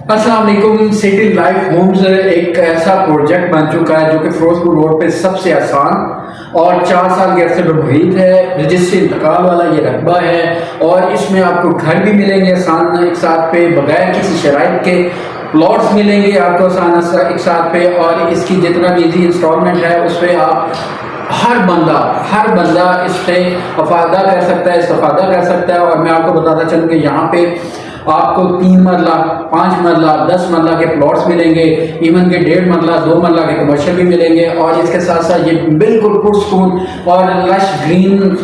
السلام علیکم. City life homes ایک ایسا پروجیکٹ بن چکا ہے جو کہ فیروز پور روڈ پہ سب سے آسان اور 4 سال کے عرصے پہ محیط ہے. رجسٹری انتقال والا یہ رقبہ ہے اور اس میں آپ کو گھر بھی ملیں گے آسان ایک ساتھ پہ بغیر کسی شرائط کے. پلاٹس ملیں گے آپ کو آسان ایک ساتھ پہ, اور اس کی جتنا بھی ایزی انسٹالمنٹ ہے اس پہ آپ ہر بندہ اس پہ افادہ کر سکتا ہے, استفادہ کر سکتا ہے. اور میں آپ کو بتاتا چلوں کہ یہاں پہ آپ کو 3 مرلہ 5 مرلہ 10 مرلہ کے پلاٹس ملیں گے, ایون کہ 1.5 مرلہ 2 مرلہ کے کمرشل بھی ملیں گے. اور اس کے ساتھ ساتھ یہ بالکل پرسکون اور لش گرین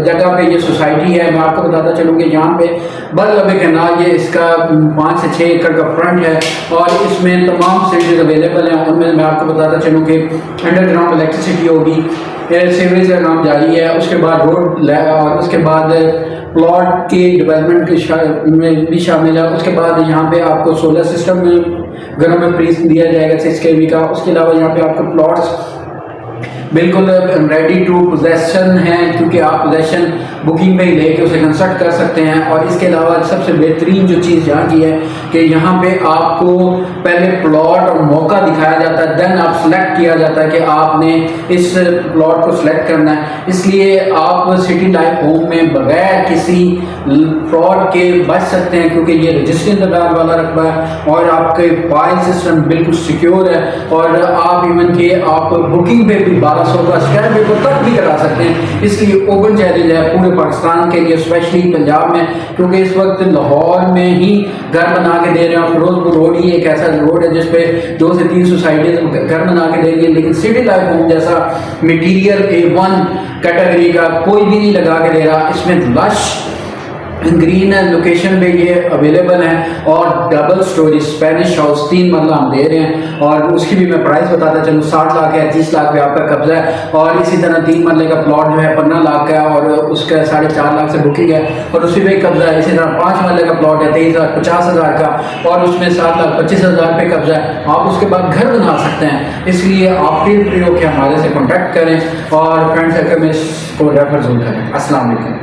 جگہ پہ یہ سوسائٹی ہے. میں آپ کو بتاتا چلوں کہ یہاں پہ بلب کنال یہ اس کا 5 سے 6 ایکڑ کا فرنٹ ہے اور اس میں تمام سیوریج اویلیبل ہیں. ان میں آپ کو بتاتا چلوں کہ انڈر گراؤنڈ الیکٹریسٹی ہوگی, سیوریج کا کام جاری ہے, اس کے بعد روڈ اور اس کے بعد پلاٹ کی ڈیولپمنٹ میں بھی شامل ہے. اس کے بعد یہاں پہ آپ کو سولر سسٹم میں گھروں میں فری دیا جائے گا 6 kV کا. اس کے علاوہ یہاں پہ آپ کو پلاٹس بالکل ریڈی ٹو پوزیشن ہیں, کیونکہ آپ پوزیشن بکنگ پہ ہی لے کے اسے کنسٹرکٹ کر سکتے ہیں. اور اس کے علاوہ سب سے بہترین جو چیز یہاں کی ہے کہ یہاں پہ آپ کو پہلے پلاٹ اور موقع دکھایا جاتا ہے, دین آپ سلیکٹ کیا جاتا ہے کہ آپ نے اس پلاٹ کو سلیکٹ کرنا ہے. اس لیے آپ سٹی لائف ہوم میں بغیر کسی فراڈ کے بچ سکتے ہیں, کیونکہ یہ رجسٹری انتقال والا رقبہ ہے اور آپ کے فائل سسٹم بالکل سیکیور ہے. اور آپ ایون کہ آپ بکنگ پہ بھی 1200 کا اسٹیمپ پیپر تک بھی کرا سکتے ہیں. اس لیے اوپن چیلنج ہے پورے پاکستان کے لیے, اسپیشلی پنجاب میں, کیونکہ اس وقت لاہور میں ہی گھر بنا کے دے رہے ہیں. فیروز پور روڈ ہی ایک ایسا روڈ ہے جس پہ 2 سے 3 سوسائٹیز گھر بنا کے دے رہی ہے, لیکن سٹی لائف ہوم جیسا مٹیریل A1 کیٹیگری کا کوئی بھی نہیں لگا کے دے رہا. اس میں لش گرین لوکیشن پہ یہ اویلیبل ہیں اور ڈبل سٹوری اسپینش ہاؤس 3 مرلہ ہم دے رہے ہیں. اور اس کی بھی میں پرائس بتاتا چلوں, 60 لاکھ ہے, 30 لاکھ پہ آپ کا قبضہ ہے. اور اسی طرح 3 مرلے کا پلاٹ جو ہے 15 لاکھ کا ہے اور اس کا 4.5 لاکھ سے بکنگ ہے اور اسی پہ قبضہ ہے. اسی طرح 5 مرلے کا پلاٹ ہے 23,50,000 کا اور اس میں 7,25,000 پہ قبضہ ہے. آپ اس کے بعد گھر بنا سکتے ہیں. اس لیے آپ فری ہو کے ہمارے سے کانٹیکٹ کریں اور فرینڈ سرکل میں اس کو ریفر ضرور کریں. السلام علیکم.